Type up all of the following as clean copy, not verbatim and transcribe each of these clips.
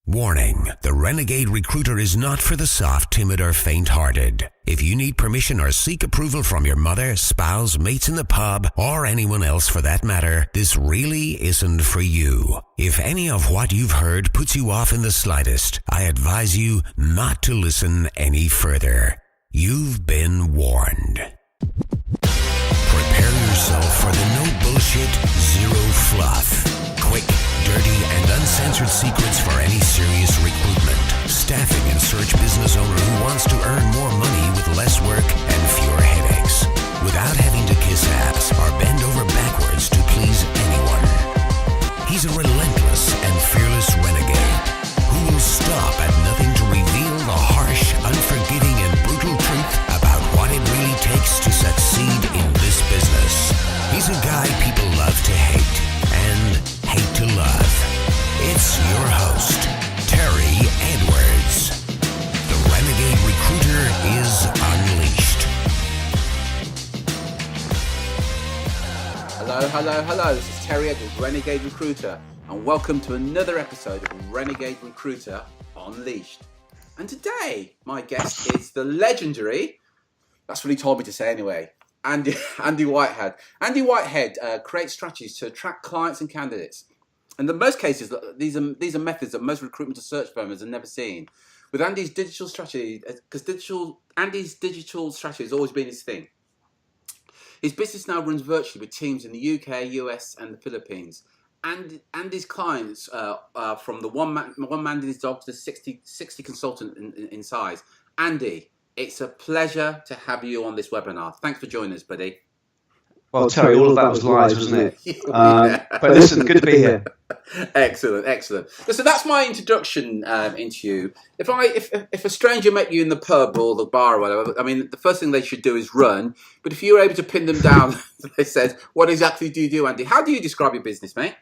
Warning, the Renegade Recruiter is not for the soft, timid, or faint-hearted. If you need permission or seek approval from your mother, spouse, mates in the pub, or anyone else for that matter, this really isn't for you. If any of what you've heard puts you off in the slightest, I advise you not to listen any further. You've been warned. Prepare yourself for the no bullshit, zero fluff. Quick, dirty, and uncensored secrets for any serious recruitment, staffing, and search business owner who wants to earn more money with less work and fewer headaches, without having to kiss ass or bend over backwards to please anyone. He's a relentless and fearless renegade who will stop at nothing to reveal the harsh, unforgiving, and brutal truth about what it really takes to succeed in this business. He's a guy people love to hate and hate to love. It's your host, Terry Edwards. The Renegade Recruiter is unleashed. Hello. This is Terry Edwards, Renegade Recruiter, and welcome to another episode of Renegade Recruiter Unleashed. And today, my guest is the legendary, that's what he told me to say anyway, Andy Whitehead. Andy Whitehead creates strategies to attract clients and candidates. And in most cases, these are methods that most recruitment and search firms have never seen. With Andy's digital strategy, Andy's digital strategy has always been his thing. His business now runs virtually with teams in the UK, US, and the Philippines. And Andy's clients from the one man and his dog to the 60 consultant in size. Andy, it's a pleasure to have you on this webinar. Thanks for joining us, buddy. Well, Terry, all of that was lies, wasn't it? But listen, good to be here. Excellent. So that's my introduction into you. If a stranger met you in the pub or the bar or whatever, I mean, the first thing they should do is run. But if you were able to pin them down, they said, "What exactly do you do, Andy?" How do you describe your business, mate?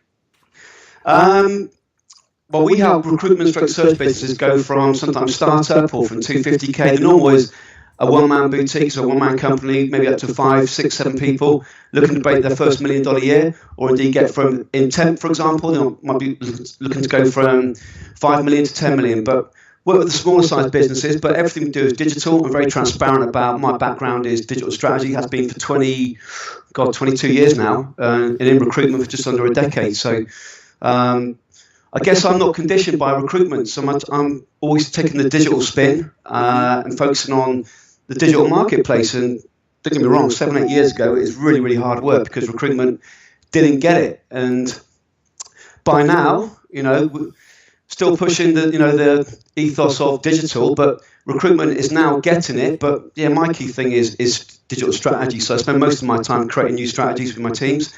Well, we help recruitment search businesses go from sometimes startup or from 250k. The normal is a one-man boutique, so a one-man company, maybe up to 5, 6, 7 people looking to break their first $1 million year, or indeed get from intent, for example, they might be looking to go from 5 million to 10 million. But work with the smaller size businesses, but everything we do is digital. I'm very transparent about my background is digital strategy, has been for 22 years now, and in recruitment for just under a decade. So I guess I'm not conditioned by recruitment so much. I'm always taking the digital spin and focusing on the digital marketplace. And don't get me wrong, 7, 8 years ago, it was really, really hard work because recruitment didn't get it. And by now, we're still pushing the ethos of digital, but recruitment is now getting it. But yeah, my key thing is digital strategy. So I spend most of my time creating new strategies with my teams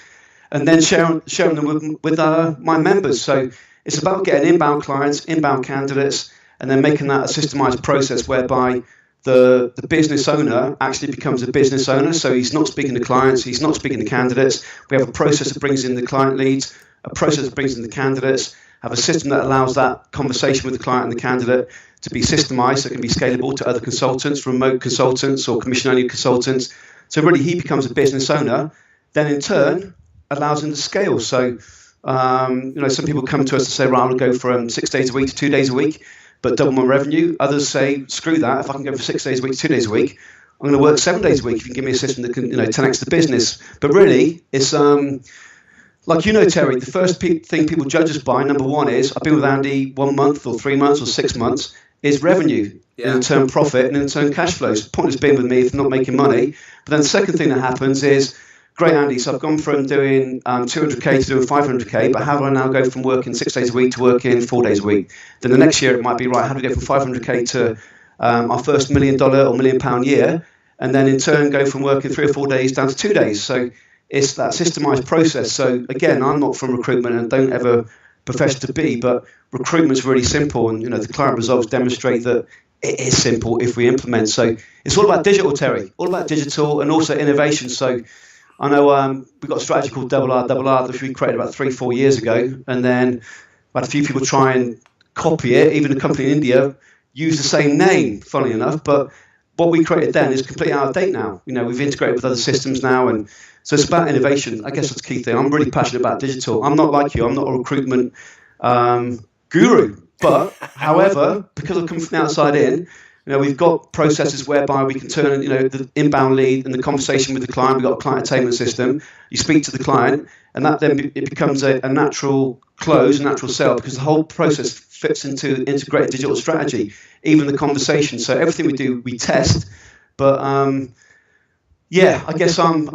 and then sharing them with my members. So it's about getting inbound clients, inbound candidates, and then making that a systemized process whereby the business owner actually becomes a business owner. So he's not speaking to clients, he's not speaking to candidates. We have a process that brings in the client leads, a process that brings in the candidates, have a system that allows that conversation with the client and the candidate to be systemized so it can be scalable to other consultants, remote consultants or commission-only consultants. So really he becomes a business owner, then in turn allows him to scale. So some people come to us and say, right, I'm going to go from 6 days a week to 2 days a week, but double my revenue. Others say, screw that. If I can go from 6 days a week to 2 days a week, I'm going to work 7 days a week if you can give me a system that can 10x the business. But really, it's like Terry, the first thing people judge us by, number one is, I've been with Andy 1 month or 3 months or 6 months, is revenue, in turn profit, and in turn cash flows. Pointless being with me if I'm not making money. But then the second thing that happens is, great, Andy, so I've gone from doing 200k to doing 500k, but how do I now go from working 6 days a week to working 4 days a week? Then the next year it might be, right, how do we go from 500k to our first $1 million or £1 million year, and then in turn go from working 3 or 4 days down to 2 days? So it's that systemized process. So again, I'm not from recruitment and don't ever profess to be, but recruitment's really simple, and the client results demonstrate that it is simple if we implement. So it's all about digital, Terry, all about digital and also innovation. So I know we've got a strategy called Double R, which we created about 3-4 years ago, and then had a few people try and copy it. Even a company in India used the same name, funny enough, but what we created then is completely out of date now. We've integrated with other systems now, and so it's about innovation. I guess that's the key thing. I'm really passionate about digital. I'm not like you. I'm not a recruitment guru. But, however, because I've come from the outside in, we've got processes whereby we can turn, the inbound lead and the conversation with the client. We've got a client attainment system. You speak to the client, and that then it becomes a natural close, a natural sell, because the whole process fits into integrated digital strategy, even the conversation. So everything we do, we test. But I guess I'm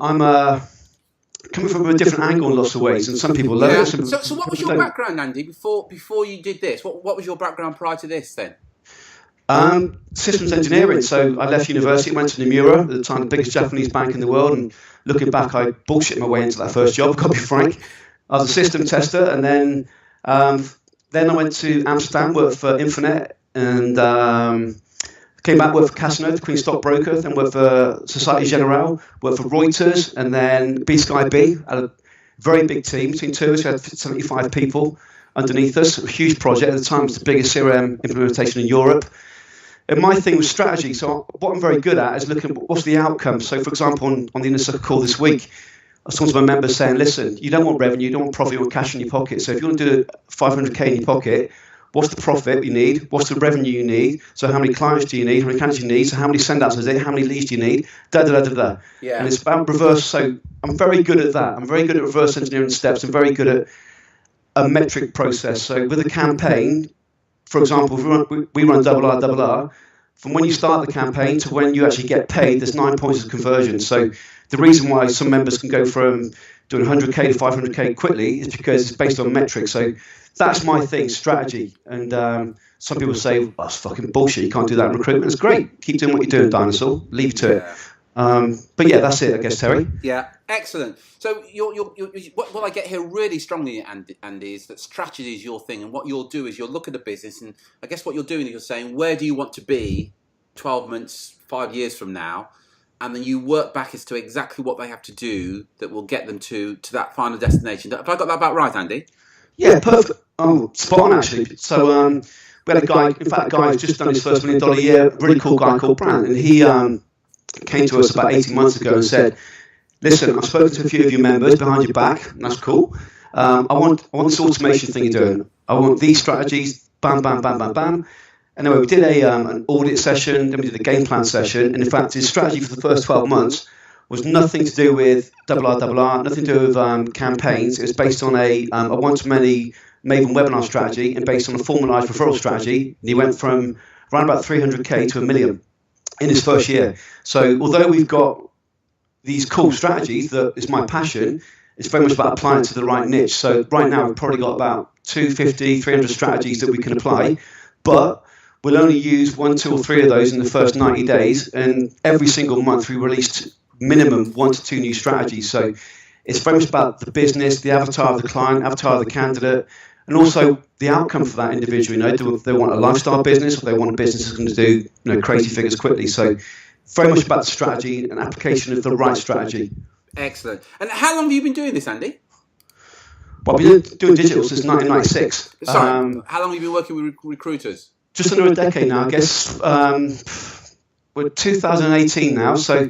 coming from a different angle in lots of ways, and some people love it. So what was your background, Andy, before you did this? What was your background prior to this then? Systems engineering. So I left university, went to Nomura, at the time the biggest Japanese bank in the world, and looking back, I bullshit my way into that first job, got to be frank. I was a system tester, and then I went to Amsterdam, worked for Infonet, and came back, worked for Casanova, the Queen Stockbroker, then worked for Societe Generale, worked for Reuters, and then B-Sky B, had a very big team. Between two of us, we had 75 people underneath us, a huge project. At the time, it was the biggest CRM implementation in Europe. And my thing was strategy. So what I'm very good at is looking at what's the outcome. So, for example, on the Inner Circle call this week, I was talking to my members saying, listen, you don't want revenue, you don't want profit, you want cash in your pocket. So if you want to do 500K in your pocket, what's the profit you need? What's the revenue you need? So how many clients do you need? How many candidates do you need? So how many send-outs is it? How many leads do you need? Yeah. And it's about reverse. So I'm very good at that. I'm very good at reverse engineering steps. I'm very good at a metric process. So with a campaign, for example, we run double R. From when you start the campaign to when you actually get paid, there's 9 points of conversion. So the reason why some members can go from doing 100K to 500K quickly is because it's based on metrics. So that's my thing, strategy. And some people say, well, that's fucking bullshit. You can't do that in recruitment. It's great. Keep doing what you're doing, Dinosaur. Leave it to it. But yeah, that's it, I guess, Terry. Yeah, excellent. So what I get here really strongly, Andy, is that strategy is your thing, and what you'll do is you'll look at a business, and I guess what you're doing is you're saying, where do you want to be 12 months, 5 years from now? And then you work back as to exactly what they have to do that will get them to that final destination. Have I got that about right, Andy? Yeah, perfect. Spot on, actually. So we had a guy, in fact, a guy who's just done his first $1 million a year, really cool guy called Brant, and he came to us about 18 months ago and said, listen, I've spoken to a few of your members behind your back, and that's cool. I want this automation thing you're doing. I want these strategies, bam, bam, bam, bam, bam. Anyway, we did an audit session, then we did a game plan session, and in fact, his strategy for the first 12 months was nothing to do with double R, nothing to do with campaigns. It was based on a one-to-many Maven webinar strategy and based on a formalized referral strategy. And he went from around about 300K to $1 million in his first year. So although we've got these cool strategies that is my passion, it's very much about applying to the right niche. So right now we've probably got about 250, 300 strategies that we can apply, but we'll only use 1, 2 or 3 of those in the first 90 days. And every single month we released minimum 1 to 2 new strategies. So it's very much about the business, the avatar of the client, avatar of the candidate, and also the outcome for that individual. Do they want a lifestyle business, or they want a business that's going to do crazy figures quickly? So very much about the strategy and application of the right strategy. Excellent. And how long have you been doing this, Andy? Well, I've been doing digital since 1996. Sorry, how long have you been working with recruiters? Just under a decade now, I guess. We're 2018 now, so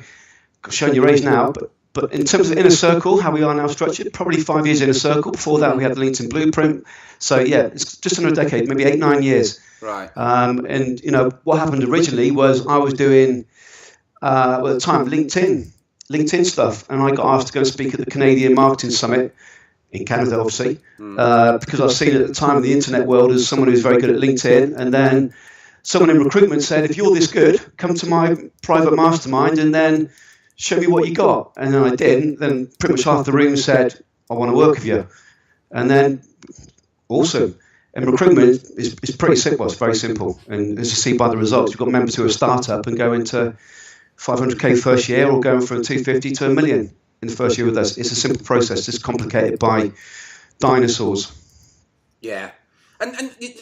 showing your age now. But in terms of Inner Circle, how we are now structured, probably 5 years Inner Circle. Before that, we had the LinkedIn Blueprint. So yeah, it's just under a decade, maybe 8, 9 years. Right. And what happened originally was I was doing at the time LinkedIn stuff, and I got asked to go and speak at the Canadian Marketing Summit in Canada, obviously, because I was seen at the time in the internet world as someone who's very good at LinkedIn. And then someone in recruitment said, if you're this good, come to my private mastermind and then show me what you got. And then I did. And then pretty much half the room said, I want to work with you. And then awesome. And recruitment is pretty simple. It's very simple. And as you see by the results, we've got members who are a startup and go into 500K first year, or going from 250 to $1 million in the first year with us. It's a simple process, just complicated by dinosaurs. Yeah. And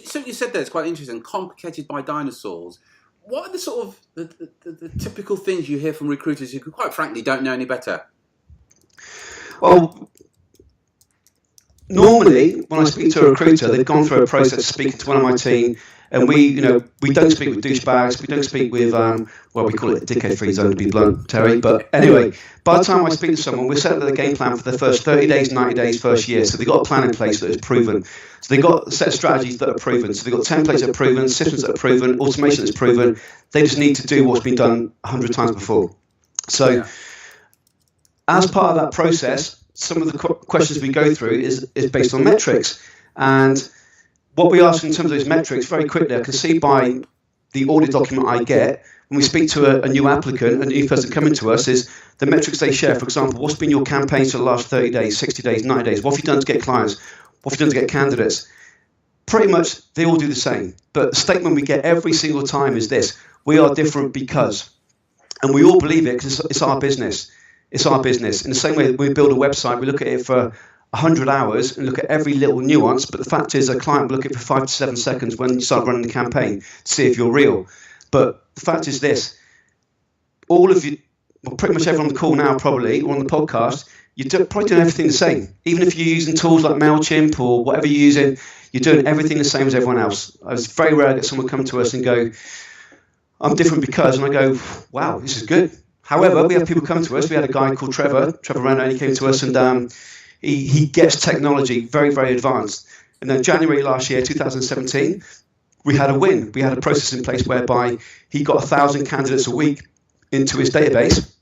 something you said there is quite interesting, complicated by dinosaurs. What are the sort of the typical things you hear from recruiters who, quite frankly, don't know any better? Well, normally, when I speak to a recruiter, they've gone through a process of speaking to one of my team, and we don't speak with douchebags, we don't speak with, we call it a dickhead-free zone to be blunt, Terry, but anyway, by the time I speak to someone, we're setting the game plan for the first 30 days, 90 days, first year, so they've got a plan in place that is proven. So they've got a set of strategies that are proven, so they've got templates that are proven, systems that are proven, automation that's proven, they just need to do what's been done 100 times before. So, as part of that process, some of the questions we go through is based on metrics. And what we ask in terms of those metrics, very quickly, I can see by the audit document I get, when we speak to a new applicant, a new person coming to us, is the metrics they share. For example, what's been your campaigns for the last 30 days, 60 days, 90 days? What have you done to get clients? What have you done to get candidates? Pretty much, they all do the same. But the statement we get every single time is this: we are different because. And we all believe it because it's our business. It's our business. In the same way that we build a website, we look at it for 100 hours and look at every little nuance. But the fact is, a client will look at it for 5 to 7 seconds when you start running the campaign to see if you're real. But the fact is this: all of you, well, pretty much everyone on the call now, probably, or on the podcast, you're probably doing everything the same. Even if you're using tools like MailChimp or whatever you're using, you're doing everything the same as everyone else. It's very rare that someone come to us and go, I'm different because, and I go, wow, this is good. However, we have people come to us. We had a guy called Trevor Rano, and he came to us, and he gets technology very, very advanced. And then January last year, 2017, we had a win. We had a process in place whereby he got 1,000 candidates a week into his database.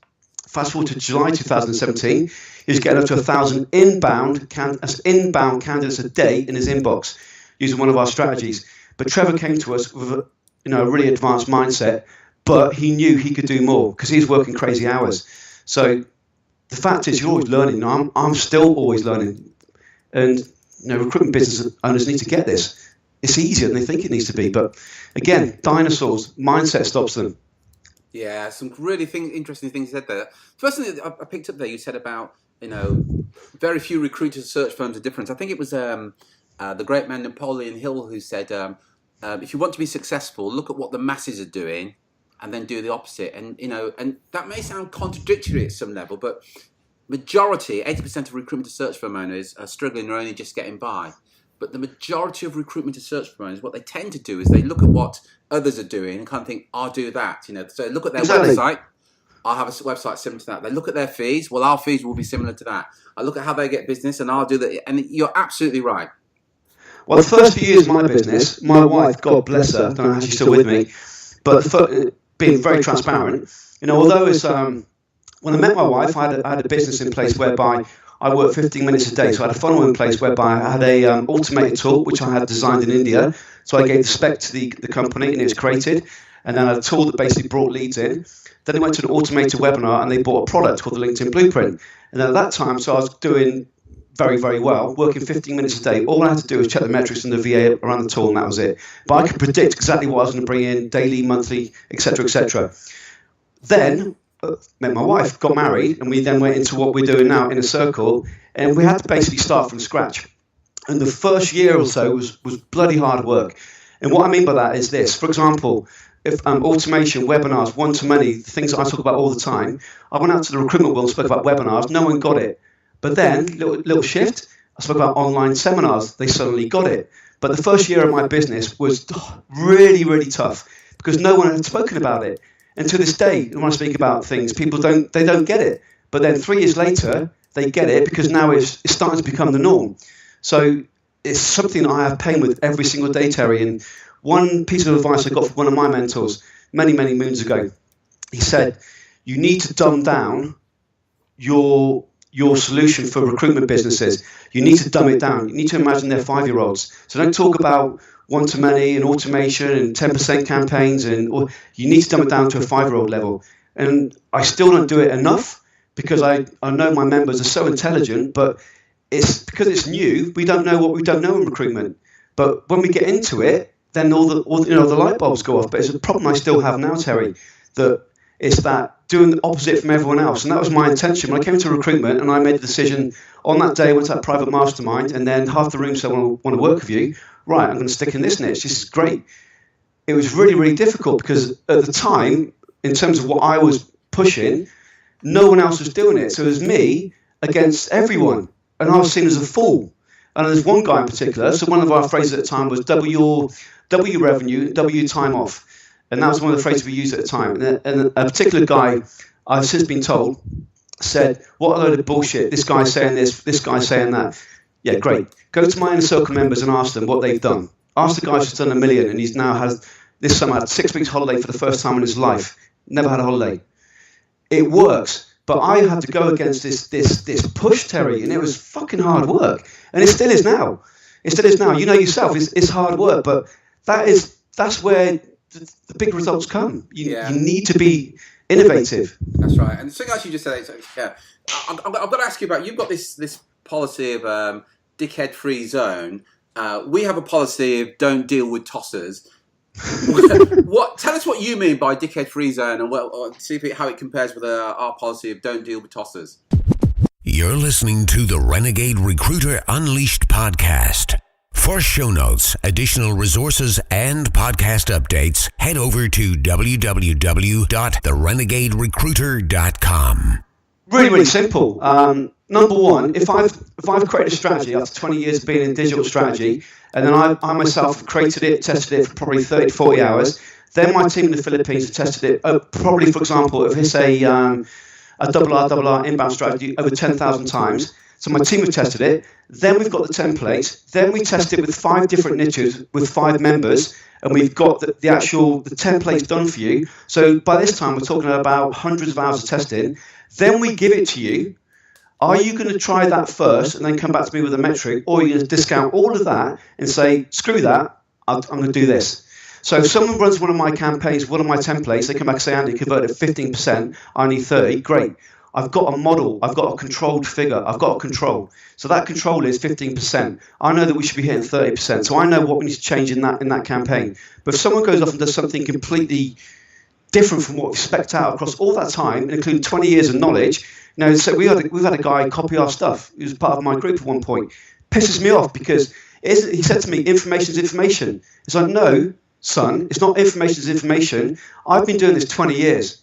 Fast forward to July 2017, he was getting up to 1,000 inbound candidates a day in his inbox using one of our strategies. But Trevor came to us with a really advanced mindset, but he knew he could do more because he's working crazy hours. So the fact is, you're always learning. I'm still always learning. And recruitment business owners need to get this. It's easier than they think it needs to be. But again, dinosaurs, mindset stops them. Yeah, some really interesting things you said there. First thing I picked up there, you said about, very few recruiters search firms are different. I think it was the great man Napoleon Hill who said, if you want to be successful, look at what the masses are doing and then do the opposite. And, and that may sound contradictory at some level, but majority, 80% of recruitment to search firm owners are struggling or only just getting by. But the majority of recruitment to search firm owners, what they tend to do is they look at what others are doing and kind of think, I'll do that. So look at their website. I'll have a website similar to that. They look at their fees. Well, our fees will be similar to that. I look at how they get business and I'll do that. And you're absolutely right. Well, the first few years of my business, my wife, God bless her, I don't know how she's still with me, but being very transparent, although it's, when I met my wife, I had a business in place whereby I worked 15 minutes a day. So I had a funnel in place whereby I had a automated tool, which I had designed in India. So I gave the spec to the company and it was created. And then I had a tool that basically brought leads in. Then they went to an automated webinar and they bought a product called the LinkedIn Blueprint. And then at that time, so I was doing very, very well, working 15 minutes a day. All I had to do was check the metrics and the VA around the tool, and that was it. But I could predict exactly what I was going to bring in daily, monthly, etc., etc. Then met my wife, got married, and we then went into what we're doing now in a circle, and we had to basically start from scratch. And the first year or so was bloody hard work. And what I mean by that is this. For example, if automation, webinars, one-to-many, things that I talk about all the time, I went out to the recruitment world and spoke about webinars. No one got it. But then, little shift, I spoke about online seminars. They suddenly got it. But the first year of my business was really, really tough because no one had spoken about it. And to this day, when I speak about things, people don't get it. But then 3 years later, they get it because now it's starting to become the norm. So it's something I have pain with every single day, Terry. And one piece of advice I got from one of my mentors many, many moons ago, he said, you need to dumb down your solution for recruitment businesses. You need to dumb it down. You need to imagine they're 5-year-olds. So don't talk about one-to-many and automation and 10% campaigns. Or you need to dumb it down to a 5-year-old level. And I still don't do it enough because I know my members are so intelligent, but it's because it's new. We don't know what we don't know in recruitment. But when we get into it, then all the light bulbs go off. But it's a problem I still have now, Terry, that it's that doing the opposite from everyone else. And that was my intention. When I came into recruitment and I made the decision on that day, I went to that private mastermind, and then half the room said, I want to work with you. Right, I'm going to stick in this niche. This is great. It was really, really difficult because at the time, in terms of what I was pushing, no one else was doing it. So it was me against everyone. And I was seen as a fool. And there's one guy in particular. So one of our phrases at the time was double your revenue, double your time off. And that was one of the phrases we used at the time. And a particular guy, I've since been told, said, what a load of bullshit. This guy's saying this guy's saying that. Yeah, great. Go to my inner circle members and ask them what they've done. Ask the guy who's done $1 million, and he's now has this summer had 6 weeks holiday for the first time in his life. Never had a holiday. It works, but I had to go against this push, Terry, and it was fucking hard work, and it still is now. It still is now. You know yourself, it's hard work, but that's where the big results come. You need to be innovative. That's right. And something else you just said, I've got to ask you about. You've got this policy of dickhead-free zone. We have a policy of don't deal with tossers. Tell us what you mean by dickhead-free zone, and see how it compares with our policy of don't deal with tossers. You're listening to the Renegade Recruiter Unleashed podcast. For show notes, additional resources, and podcast updates, head over to www.therenegaderecruiter.com. Really simple. Number one, if I've created a strategy after 20 years of being in digital strategy, and then I myself created it, tested it for probably 30 to 40 hours, then my team in the Philippines have tested it, probably, for example, if it's a double R inbound strategy over 10,000 times. So my team have tested it. Then we've got the templates. Then we test it with 5 different niches with 5 members, and we've got the templates done for you. So by this time, we're talking about hundreds of hours of testing. Then we give it to you. Are you going to try that first and then come back to me with a metric, or are you going to discount all of that and say, screw that, I'm going to do this? So if someone runs one of my campaigns, one of my templates, they come back and say, Andy, converted 15%, I need 30, great. I've got a model, I've got a controlled figure, I've got a control. So that control is 15%. I know that we should be hitting 30%. So I know what we need to change in that campaign. But if someone goes off and does something completely different from what we expect out across all that time, including 20 years of knowledge, so we've had a guy copy our stuff. He was part of my group at one point. Pisses me off because he said to me, information is information. It's like, no, son, it's not information is information. I've been doing this 20 years.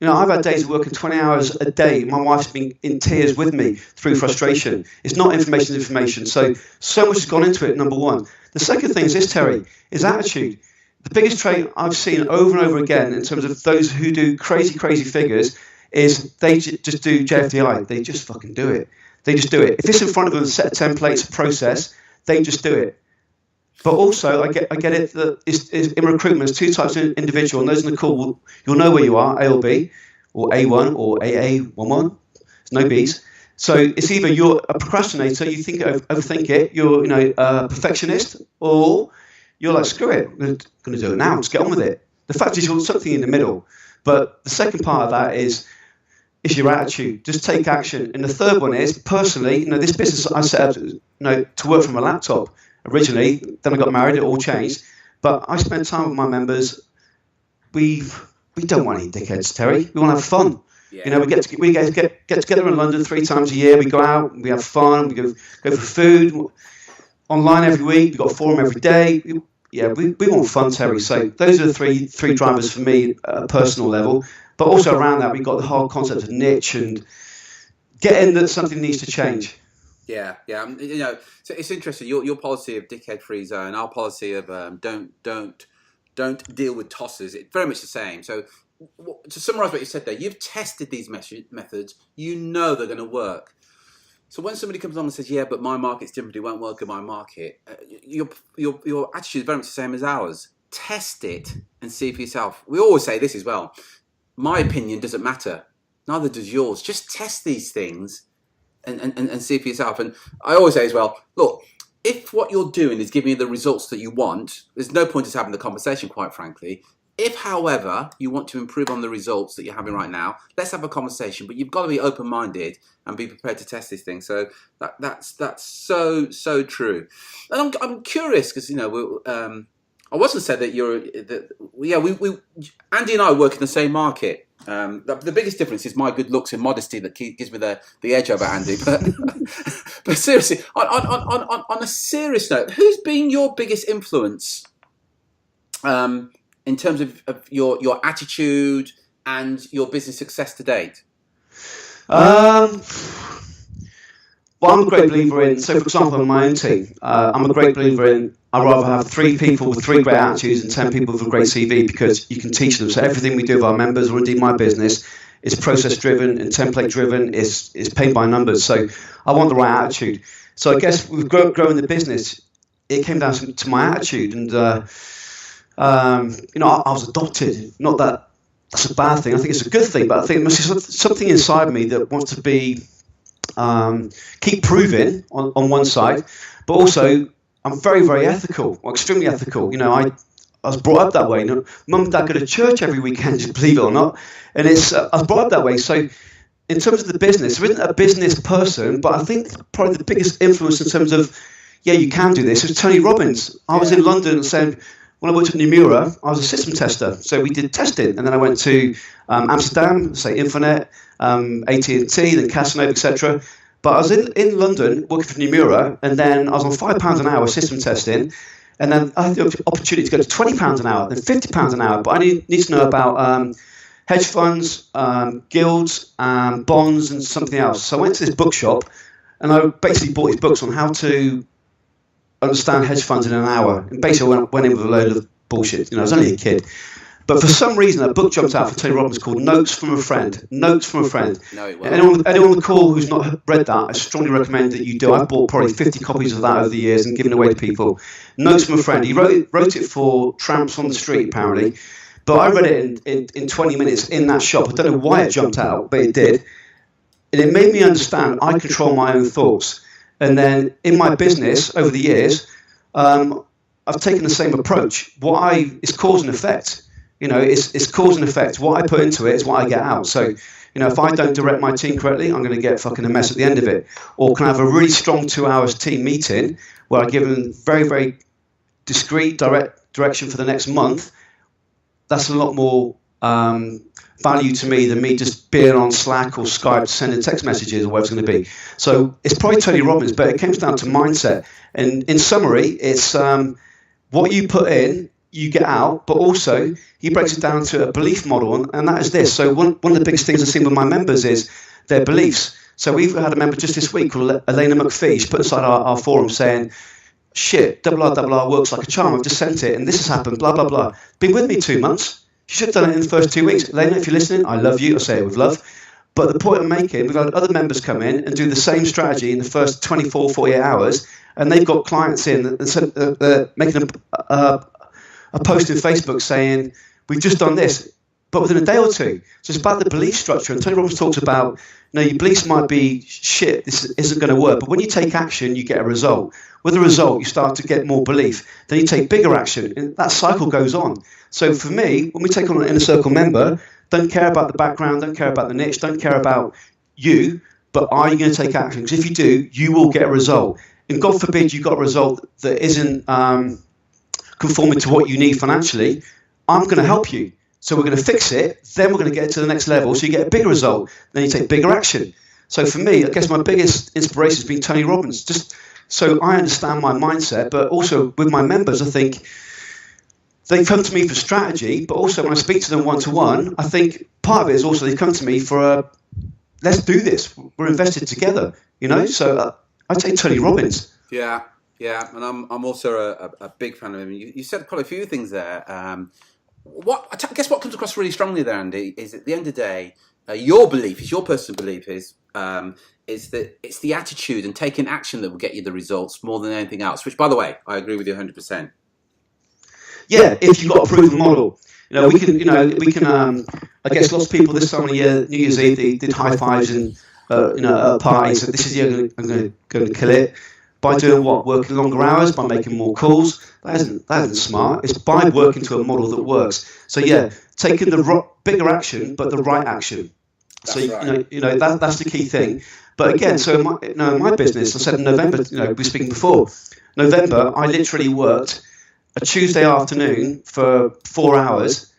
I've had days of working 20 hours a day. My wife's been in tears with me through frustration. It's not information is information. So much has gone into it, number one. The second thing is this, Terry, is attitude. The biggest trait I've seen over and over again in terms of those who do crazy figures is they just do JFDI. They just fucking do it. They just do it. If it's in front of them, a set of templates, a process, they just do it. But also, I get it that in recruitment, there's 2 types of individual, and those in the call, you'll know where you are, A or B, or A1 or AA11. There's no Bs. So it's either you're a procrastinator, you overthink it, you're a perfectionist, or you're like, screw it, I'm going to do it now, just get on with it. The fact is you're something in the middle. But the second part of that is your attitude. Just take action. And the third one is, personally, this business I set up to work from a laptop originally, then I got married, it all changed. But I spend time with my members. We don't want any dickheads, Terry. We want to have fun. Yeah. We get together in London 3 times a year. We go out, we have fun, we go for food, online every week, we've got a forum every day. We want fun, Terry. So those are the three drivers for me at a personal level. But also around that, we've got the whole concept of niche and getting that something needs to change. Yeah. So it's interesting. Your policy of dickhead-free zone, our policy of don't deal with tossers. It's very much the same. So to summarise what you said there, you've tested these methods. You know they're going to work. So when somebody comes along and says, "Yeah, but my market's different. It won't work in my market," your attitude is very much the same as ours. Test it and see for yourself. We always say this as well. My opinion doesn't matter. Neither does yours. Just test these things and see for yourself. And I always say as well, look, if what you're doing is giving you the results that you want, there's no point in having the conversation, quite frankly. If, however, you want to improve on the results that you're having right now, let's have a conversation. But you've got to be open-minded and be prepared to test these things. So that's so true. And I'm curious because I wasn't said that Andy and I work in the same market. The biggest difference is my good looks and modesty that gives me the edge over Andy. But seriously, on a serious note, who's been your biggest influence in terms of your attitude and your business success to date? Well, I'm a great believer in, so for example, on my own team, I'm a great believer in, I'd rather have 3 people with 3 great attitudes and 10 people with a great CV, because you can teach them. So everything we do with our members, or indeed my business, is process driven and template driven, is paid by numbers. So I want the right attitude. So I guess with growing the business, it came down to my attitude. And, I was adopted. Not that that's a bad thing. I think it's a good thing, but I think there's something inside me that wants to be... keep proving on one side, but also I'm very, very ethical, or extremely ethical. I was brought up that way. Mum and Dad go to church every weekend, believe it or not, and I was brought up that way. So in terms of the business, there isn't a business person, but I think probably the biggest influence in terms of, you can do this, was Tony Robbins. I was in London saying, when I worked at Nomura, I was a system tester, so we did testing, and then I went to Amsterdam, say Infonet, AT&T, then Casanova, etc. But I was in London working for Nomura, and then I was on £5 an hour system testing, and then I had the opportunity to go to £20 an hour, then £50 an hour. But I need to know about hedge funds, guilds, bonds, and something else. So I went to this bookshop, and I basically bought these books on how to understand hedge funds in an hour. And basically I went in with a load of bullshit. I was only a kid. But for some reason, a book jumped out for Tony Robbins called Notes from a Friend. Notes from a Friend. No, it wasn't. Anyone on the call who's not read that, I strongly recommend that you do. I've bought probably 50 copies of that over the years and given away to people. Notes from a Friend. He wrote it for tramps on the street, apparently. But I read it in 20 minutes in that shop. I don't know why it jumped out, but it did. And it made me understand I control my own thoughts. And then in my business over the years, I've taken the same approach. It's cause and effect. It's cause and effect. What I put into it is what I get out. So, if I don't direct my team correctly, I'm going to get fucking a mess at the end of it. Or can I have a really strong 2 hours team meeting where I give them very, very discreet direction for the next month? That's a lot more value to me than me just being on Slack or Skype sending text messages or whatever it's going to be. So it's probably Tony Robbins, but it comes down to mindset. And in summary, it's what you put in, you get out, but also he breaks it down to a belief model, and that is this. So one of the biggest things I've seen with my members is their beliefs. So we've had a member just this week called Elena McPhee. She put aside our forum saying, shit, RRR works like a charm. I've just sent it, and this has happened, blah, blah, blah. Been with me 2 months. You should have done it in the first 2 weeks. Elena, if you're listening, I love you. I say it with love. But the point I'm making, we've had other members come in and do the same strategy in the first 24, 48 hours, and they've got clients in and making a post in Facebook saying, we've just done this, but within a day or two. So it's about the belief structure. And Tony Robbins talks about, your beliefs might be, shit, this isn't going to work. But when you take action, you get a result. With a result, you start to get more belief. Then you take bigger action, and that cycle goes on. So for me, when we take on an inner circle member, don't care about the background, don't care about the niche, don't care about you, but are you going to take action? Because if you do, you will get a result. And God forbid you got a result that isn't conforming to what you need financially, I'm going to help you. So we're going to fix it, then we're going to get to the next level, so you get a bigger result, then you take bigger action. So for me, I guess my biggest inspiration has been Tony Robbins, just so I understand my mindset, but also with my members, I think they come to me for strategy, but also when I speak to them one-to-one, I think part of it is also they come to me for let's do this, we're invested together, so I'd say Tony Robbins. Yeah, and I'm also a big fan of him. You said quite a few things there. I guess what comes across really strongly there, Andy, is at the end of the day, your belief, your personal belief is that it's the attitude and taking action that will get you the results more than anything else. Which, by the way, I agree with you 100%. Yeah, if you've got a proven model, we can. I guess lots of people this time of year, New Year's Eve, they did high fives and at a party. So this is the year I'm going to kill it. By doing what? Working longer hours, by making more calls. That isn't smart. It's by working to a model that works. So yeah, taking the bigger action, but the right action. That's right. That's the key thing. But again, so in my business, I said in November, we were speaking before. November, I literally worked a Tuesday afternoon for 4 hours.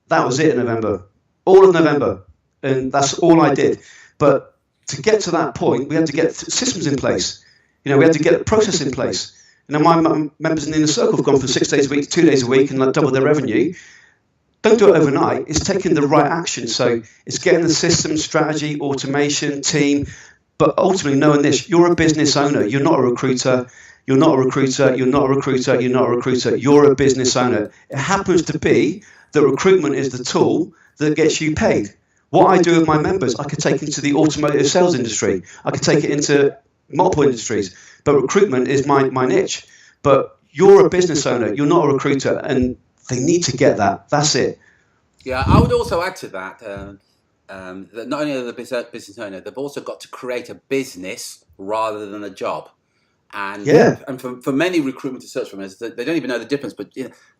That was it in November. All of November. And that's all I did. But to get to that point, we had to get systems in place. We had to get a process in place. My members in the inner circle have gone from 6 days a week to 2 days a week and doubled their revenue. Don't do it overnight. It's taking the right action. So it's getting the system, strategy, automation, team, But ultimately, knowing this, you're a business owner. You're not a recruiter. You're not a recruiter. You're not a recruiter. You're not a recruiter. You're a business owner. It happens to be that recruitment is the tool that gets you paid. What I do with my members, I could take into the automotive sales industry. I could take it into multiple industries. But recruitment is my niche. But you're a business owner. You're not a recruiter. And they need to get that. That's it. Yeah, I would also add to that that not only are they the business owner, they've also got to create a business rather than a job. And for many recruitment and search firms, they don't even know the difference. But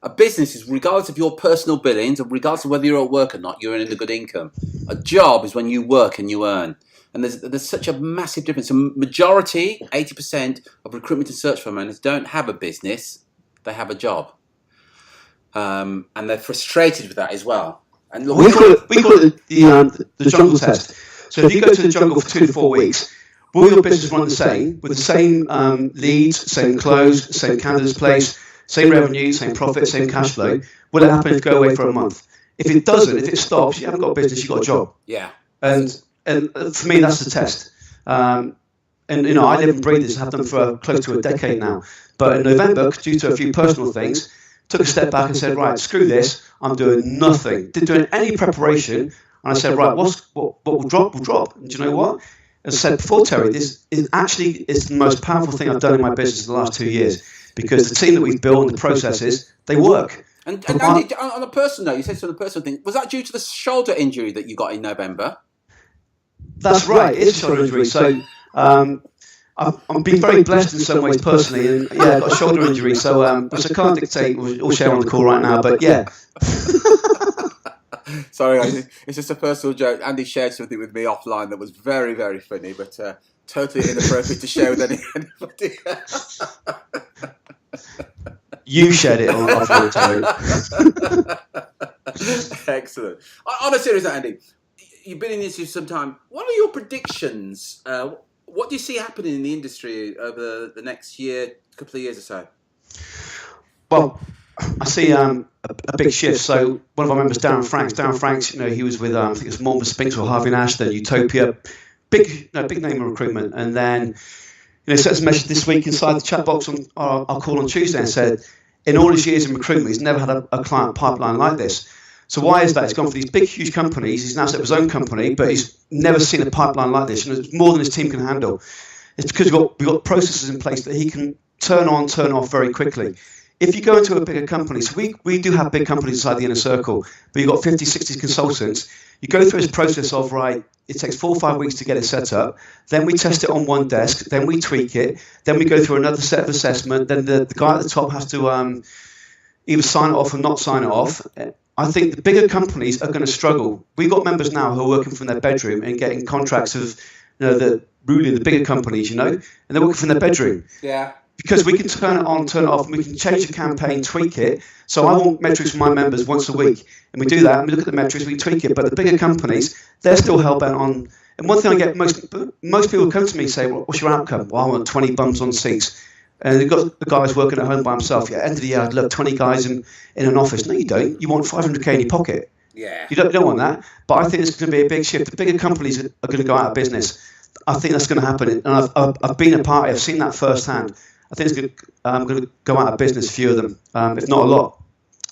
a business is, regardless of your personal billings, and regardless of whether you're at work or not, you're earning a good income. A job is when you work and you earn. And there's such a massive difference. The majority, 80% of recruitment and search firm owners don't have a business; they have a job. And they're frustrated with that as well. And look, we call it the jungle test. So if you go to the jungle for 2 to 4 weeks, will your business run the same, with the same leads, same close, same candidates placed, same revenue, same profit, same cash flow? Will it happen if you go away for a month? If it doesn't, if it stops, you haven't got a business, you've got a job. Yeah. And for me, that's the test. And I live and breathe this, have done for close to a decade now. But in November, due to a few personal things, took a step back and said, right, screw this, I'm doing nothing. Didn't do any preparation. And I said, right, what will drop, will drop. And do you know what? As I said before, Terry, this is actually the most powerful thing I've done in my business in the last 2 years, because the team that we've built and the processes, they work. And Andy, on a personal note, you said on a personal thing, was that due to the shoulder injury that you got in November? That's right, it's a shoulder injury. So I've been very blessed in some ways personally, and I got a shoulder injury, so which I can't dictate or share on the call right now, but yeah. Sorry, it's just a personal joke. Andy shared something with me offline that was very, very funny, but totally inappropriate to share with anybody. You shared it offline, Terry. Excellent. On a serious note, Andy, you've been in this for some time. What are your predictions? What do you see happening in the industry over the next year, couple of years or so? Well, I see a big shift. So one of our members, Darren Franks, he was with I think it was Morgan Spinks or Harvey Nash, then Utopia, big name in recruitment. And then sent us a message this week inside the chat box on our call on Tuesday and said, in all his years in recruitment, he's never had a client pipeline like this. So why is that? He's gone for these big, huge companies. He's now set up his own company, but he's never seen a pipeline like this, and it's more than his team can handle. It's because we've got processes in place that he can turn on, turn off very quickly. If you go into a bigger company, so we do have big companies inside the inner circle, but you've got 50, 60 consultants. You go through this process of, right, it takes 4 or 5 weeks to get it set up. Then we test it on one desk. Then we tweak it. Then we go through another set of assessment. Then the guy at the top has to either sign it off or not sign it off. I think the bigger companies are going to struggle. We've got members now who are working from their bedroom and getting contracts of the bigger companies, and they're working from their bedroom. Yeah. Because we can turn it on, turn it off, and we can change the campaign, tweak it. So I want metrics from my members once a week, and we do that, and we look at the metrics, we tweak it. But the bigger companies, they're still hell-bent on. And one thing I get, most people come to me and say, well, what's your outcome? Well, I want 20 bums on seats. And they've got the guys working at home by himself. At the end of the year, I'd love 20 guys in an office. No, you don't. You want 500k in your pocket. Yeah. You don't want that. But I think there's going to be a big shift. The bigger companies are going to go out of business. I think that's going to happen. And I've been a part of it. I've seen that firsthand. I think it's going to go out of business, a few of them, if not a lot.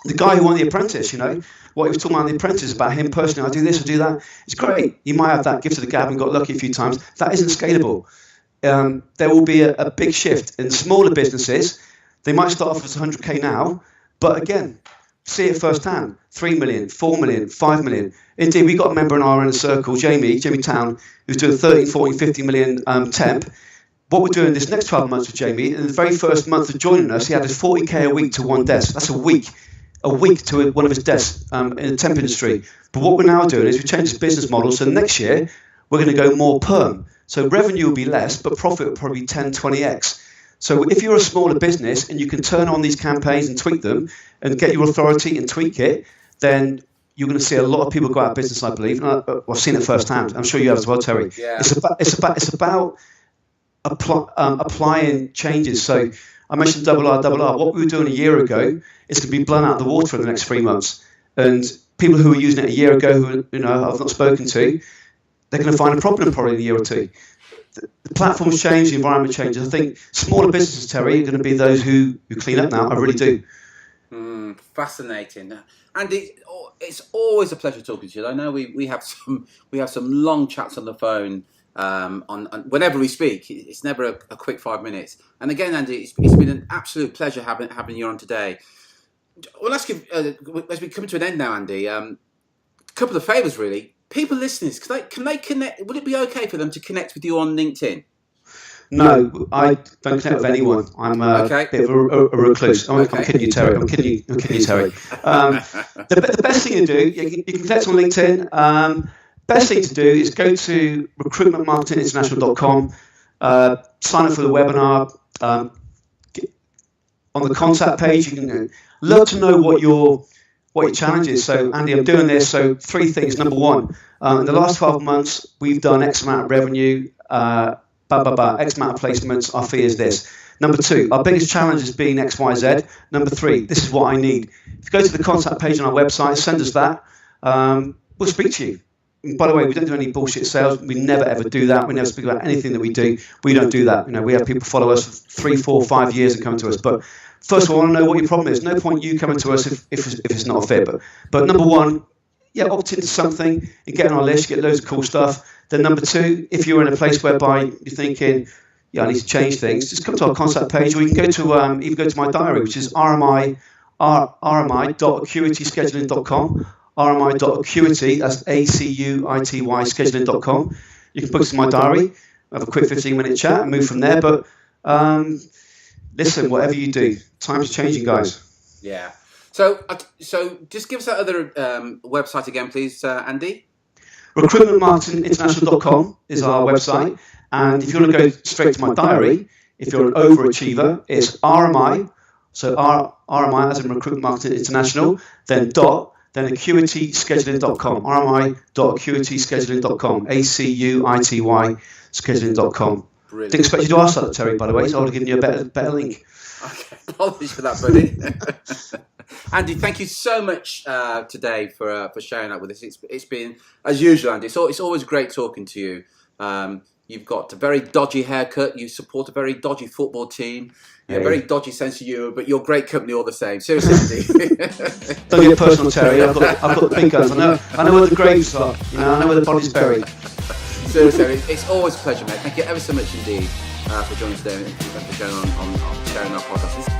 The guy who won The Apprentice, what he was talking about in The Apprentice about him personally, I do this, I do that. It's great. You might have that gift of the gab and got lucky a few times. That isn't scalable. There will be a big shift in smaller businesses. They might start off as 100k now, but again, see it firsthand. 3 million, 4 million, 5 million. Indeed, we got a member in our inner circle, Jamie Town, who's doing 30, 40, 50 million temp. What we're doing this next 12 months with Jamie, in the very first month of joining us, he added 40k a week to one desk. That's a week to one of his desks in the temp industry. But what we're now doing is we changed his business model. So next year, we're going to go more perm. So revenue will be less, but profit will probably be 10, 20x. So if you're a smaller business and you can turn on these campaigns and tweak them and get your authority and tweak it, then you're going to see a lot of people go out of business, I believe. And I've seen it firsthand. I'm sure you have as well, Terry. Yeah. It's about applying changes. So I mentioned double R. What we were doing a year ago is going to be blown out of the water in the next 3 months. And people who were using it a year ago, who I've not spoken to, they're going to find a problem probably in a year or two. The platforms change, the environment changes. I think smaller businesses, Terry, are going to be those who clean up now. I really do. Fascinating, and it's always a pleasure talking to you. I know we have some long chats on the phone on whenever we speak. It's never a quick 5 minutes. And again, Andy, it's been an absolute pleasure having you on today. Well, as we come to an end now, Andy, a couple of favours really. People listening, can they connect? Would it be okay for them to connect with you on LinkedIn? No, I don't connect with anyone. I'm a bit of a recluse. I'm kidding you, Terry. I'm kidding you, Terry. The best thing to do, you can connect on LinkedIn. Best thing to do is go to recruitmentmarketinginternational.com, sign up for the webinar. On the contact page, you can love to know what your challenge is. So, Andy, I'm doing this. So, 3 things. Number 1, in the last 12 months, we've done X amount of revenue. X amount of placements, our fee is this. Number 2, our biggest challenge has been X, Y, Z. Number 3, this is what I need. If you go to the contact page on our website, send us that. We'll speak to you. And by the way, we don't do any bullshit sales. We never ever do that. We never speak about anything that we do. We don't do that. We have people follow us for 3, 4, 5 years and come to us. But first of all, I want to know what your problem is. No point you coming to us if it's not a fit. But number 1, opt into something and get on our list, get loads of cool stuff. Then number 2, if you're in a place whereby you're thinking, I need to change things, just come to our contact page, or you can go to even go to my diary, which is rmi.acuityscheduling.com, rmi.acuity, that's ACUITY scheduling.com. You can book us in my diary, have a quick 15-minute chat and move from there. But listen, whatever you do, times are changing, guys. Yeah. So just give us that other website again, please, Andy. Recruitmentmarketinginternational.com is our website, and if you want to go straight to my diary, if you're an overachiever, it's RMI, so RMI as in Recruitment Marketing International, then acuityscheduling.com, rmi.acuityscheduling.com, ACUITY scheduling.com. Brilliant. Didn't expect you to ask that, Terry, by the way, so I would have given you a better link. Okay, apologies for that, buddy. Andy, thank you so much today for sharing that with us. It's been, as usual, Andy, it's always great talking to you. You've got a very dodgy haircut. You support a very dodgy football team. You have a very dodgy sense of humour, but you're great company all the same. Seriously, Andy. Don't get personal, Terry. I've got big guns. I know where the graves are. I know where the body's buried. Seriously, it's always a pleasure, mate. Thank you ever so much indeed for joining us today and for sharing our podcast.